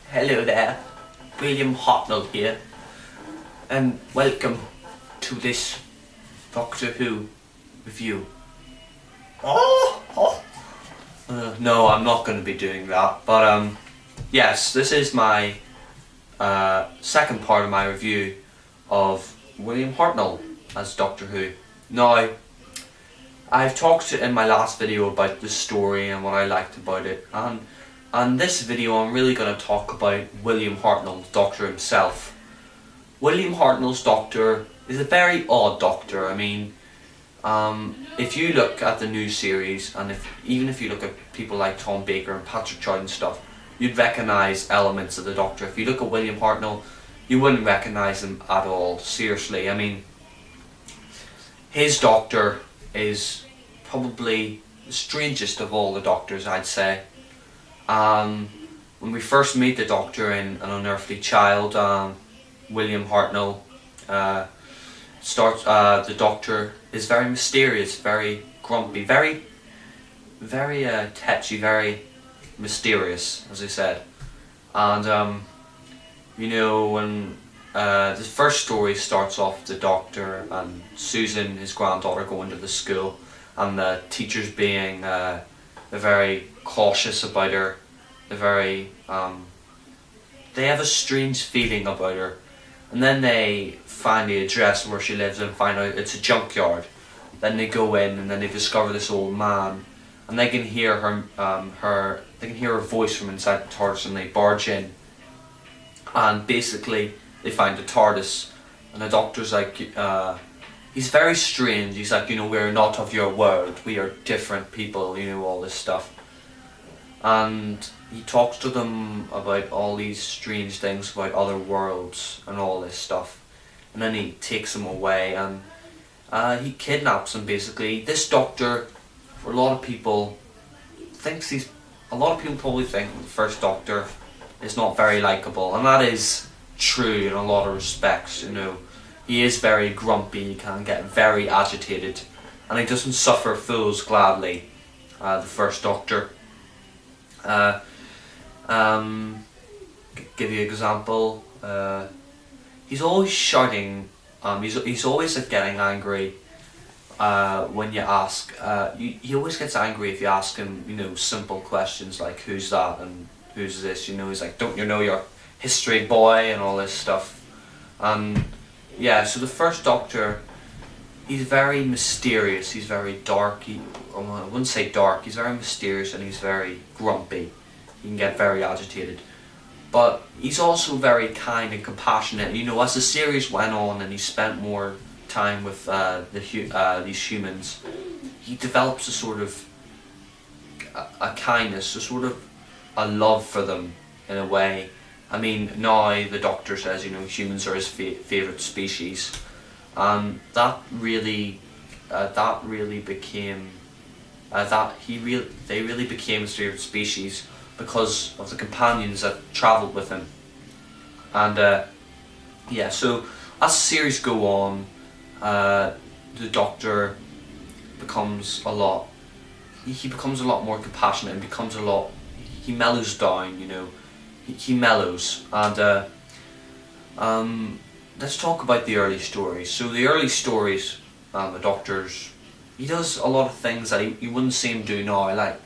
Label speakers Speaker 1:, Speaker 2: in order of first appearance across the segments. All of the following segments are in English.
Speaker 1: Hello there, William Hartnell here, and welcome to this Doctor Who review. No, I'm not going to be doing that, but yes, this is my second part of my review of William Hartnell as Doctor Who. Now, I've talked in my last video about the story and what I liked about it, and this video I'm really going to talk about William Hartnell's Doctor himself. William Hartnell's Doctor is a very odd Doctor. I mean, if you look at the new series, and even if you look at people like Tom Baker and Patrick Troughton and stuff, you'd recognise elements of the Doctor. If you look at William Hartnell, you wouldn't recognise him at all, seriously. I mean, his Doctor is probably the strangest of all the Doctors, I'd say. When we first meet the Doctor in An Unearthly Child, William Hartnell the Doctor is very mysterious, very grumpy, very tetchy, very mysterious, as I said. And you know, when the first story starts off the Doctor and Susan, his granddaughter, going to the school, and the teachers being they're very cautious about her. They have a strange feeling about her, and then they find the address where she lives and find out it's a junkyard. Then they go in and then they discover this old man, and they can hear they can hear her voice from inside the TARDIS, and they barge in, and basically they find the TARDIS, and the Doctor's like, he's very strange. He's like, you know, we're not of your world, we are different people, you know, all this stuff. And he talks to them about all these strange things about other worlds and all this stuff, and then he takes them away, and he kidnaps them basically. This Doctor, for a lot of people, probably think the first Doctor is not very likeable, and that is true in a lot of respects. You know, he is very grumpy, he can get very agitated, and he doesn't suffer fools gladly. The first Doctor. Give you an example. He's always shouting. He's always like getting angry when you ask. He always gets angry if you ask him, you know, simple questions like who's that and who's this. You know, he's like, don't you know your history, boy, and all this stuff. And yeah, so the first Doctor, he's very mysterious. He's very dark. I wouldn't say dark. He's very mysterious and he's very grumpy. He can get very agitated, but he's also very kind and compassionate. You know, as the series went on and he spent more time with these humans, he develops a sort of a kindness, a sort of a love for them in a way. I mean, now the Doctor says, you know, humans are his favourite species, and they really became his favourite species because of the companions that travelled with him. And yeah, so as the series go on, the Doctor becomes a lot more compassionate and he mellows down, you know. He mellows. And let's talk about the early stories. So the early stories, the Doctor's, he does a lot of things that you wouldn't see him do now. Like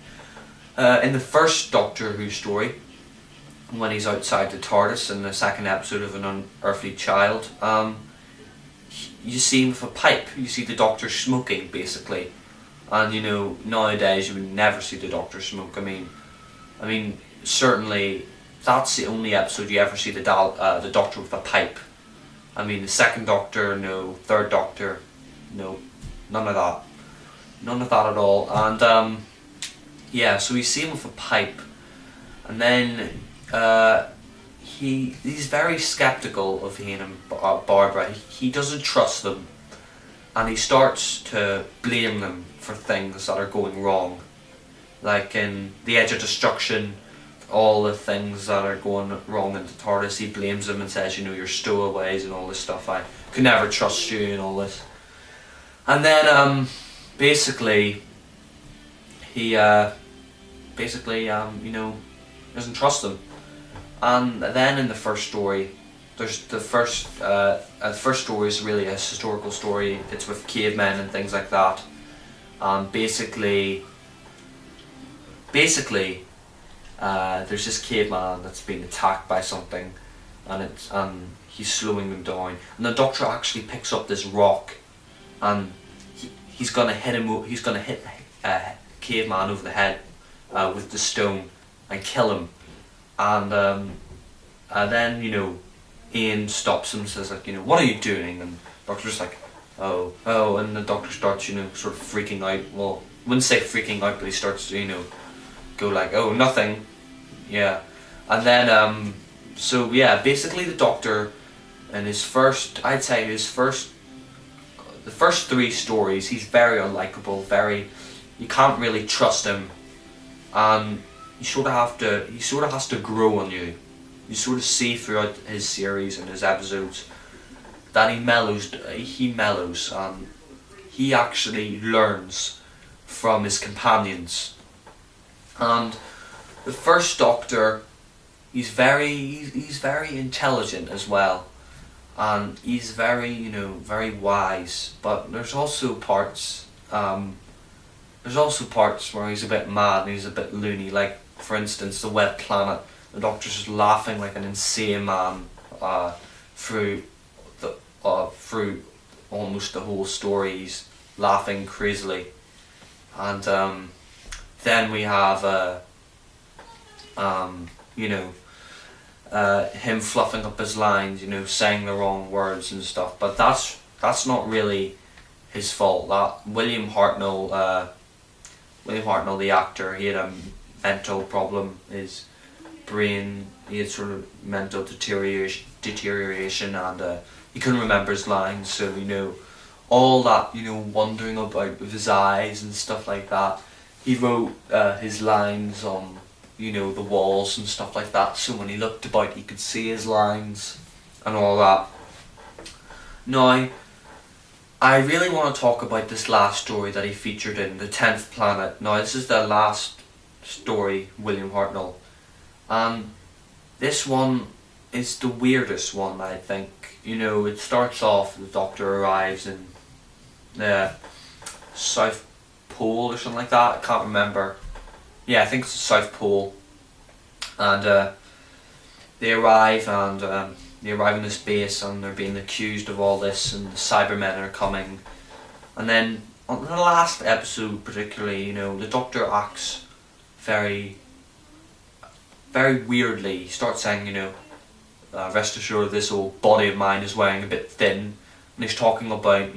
Speaker 1: in the first Doctor Who story, when he's outside the TARDIS in the second episode of An Unearthly Child, you see him with a pipe. You see the Doctor smoking, basically. And you know, nowadays you would never see the Doctor smoke. I mean, certainly that's the only episode you ever see the Doctor with a pipe. I mean, the second Doctor, no. Third Doctor, no. None of that. None of that at all. And yeah, so we see him with a pipe, and then he's very skeptical of Ian and Barbara. He doesn't trust them, and he starts to blame them for things that are going wrong, like in The Edge of Destruction. All the things that are going wrong in the TARDIS, he blames them and says, you know, you're stowaways and all this stuff. I could never trust you and all this. And then basically he you know, doesn't trust them. And then in the first story, there's the first story is really a historical story. It's with cavemen and things like that. And basically, there's this caveman that's been attacked by something, and he's slowing them down. And the Doctor actually picks up this rock, and he's gonna hit him. He's gonna hit a caveman over the head with the stone and kill him. And then Ian stops him and says like, what are you doing? And the Doctor's like, oh, and the Doctor starts sort of freaking out. Well, I wouldn't say freaking out, but he starts to go like, oh, nothing. Yeah. And then so yeah, basically the Doctor in the first 3 stories, he's very unlikable, you can't really trust him, and he sort of has to grow on you. You sort of see throughout his series and his episodes that he mellows and he actually learns from his companions. And the first Doctor, he's very intelligent as well, and he's very very wise. But there's also parts where he's a bit mad and he's a bit loony. Like for instance, the Web Planet. The Doctor's just laughing like an insane man through almost the whole story. He's laughing crazily, and then we have him fluffing up his lines, saying the wrong words and stuff. But that's not really his fault. That William Hartnell, the actor, he had a mental problem. His brain, he had sort of mental deterioration, and he couldn't remember his lines. So all that wandering about with his eyes and stuff like that. He wrote his lines on the walls and stuff like that, so when he looked about he could see his lines and all that. Now, I really want to talk about this last story that he featured in, The 10th Planet. Now, this is the last story, William Hartnell, and this one is the weirdest one, I think. It starts off, the Doctor arrives in the South Pole or something like that, I can't remember. Yeah, I think it's the South Pole, and they arrive in this base, and they're being accused of all this, and the Cybermen are coming. And then on the last episode particularly, the Doctor acts very, very weirdly. He starts saying, rest assured this old body of mine is wearing a bit thin, and he's talking about,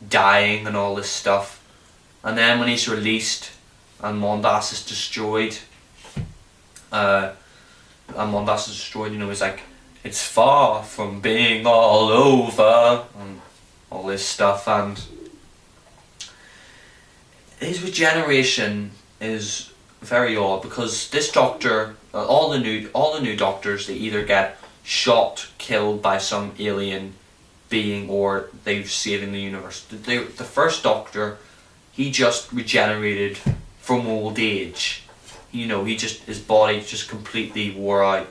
Speaker 1: dying and all this stuff. And then when he's released and Mondas is destroyed, he's like, it's far from being all over, and all this stuff. And his regeneration is very odd, because this Doctor, all the new Doctors, they either get shot, killed by some alien being, or they're saving the universe. The first Doctor, he just regenerated from old age. His body just completely wore out.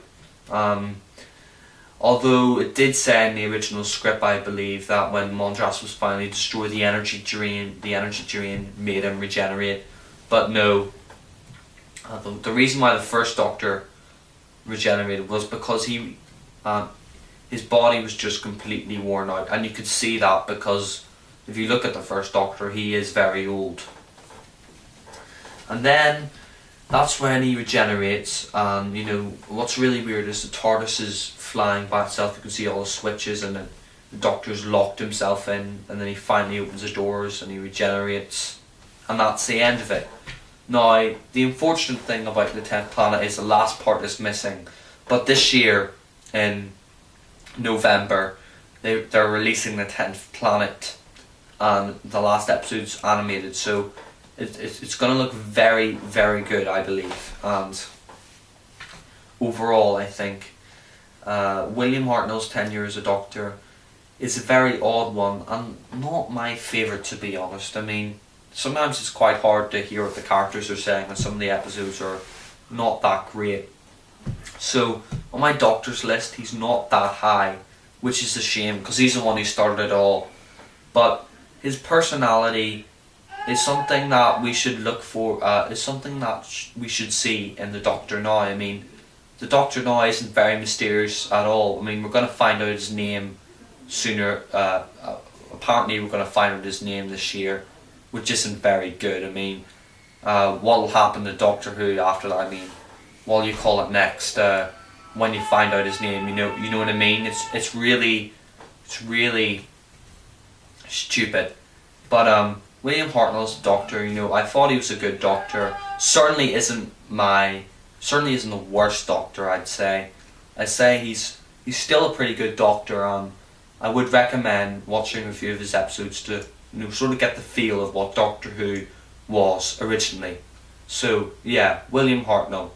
Speaker 1: Although it did say in the original script, I believe, that when Mondras was finally destroyed, the energy drain made him regenerate. But no. The reason why the first Doctor regenerated was because his body was just completely worn out, and you could see that because if you look at the first Doctor, he is very old. And then that's when he regenerates, and what's really weird is the TARDIS is flying by itself. You can see all the switches, and then the Doctor's locked himself in, and then he finally opens the doors and he regenerates, and that's the end of it. Now, the unfortunate thing about the 10th Planet is the last part is missing, but this year in November they're releasing the 10th Planet, and the last episode's animated, so it's going to look very, very good, I believe. And overall, I think William Hartnell's tenure as a Doctor is a very odd one, and not my favourite, to be honest. I mean, sometimes it's quite hard to hear what the characters are saying, and some of the episodes are not that great. So on my doctor's list, he's not that high, which is a shame because he's the one who started it all. But his personality is something that we should look for. Is something that we should see in the Doctor now. I mean, the Doctor now isn't very mysterious at all. I mean, we're going to find out his name sooner. Apparently, we're going to find out his name this year, which isn't very good. I mean, what will happen to Doctor Who after that? I mean, what do you call it next? When you find out his name, you know what I mean. It's really stupid. But William Hartnell's Doctor, I thought he was a good Doctor. Certainly isn't the worst Doctor. I'd say he's still a pretty good Doctor. I would recommend watching a few of his episodes to sort of get the feel of what Doctor Who was originally. So yeah, William Hartnell,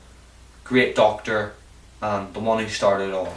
Speaker 1: great Doctor, and the one who started it all.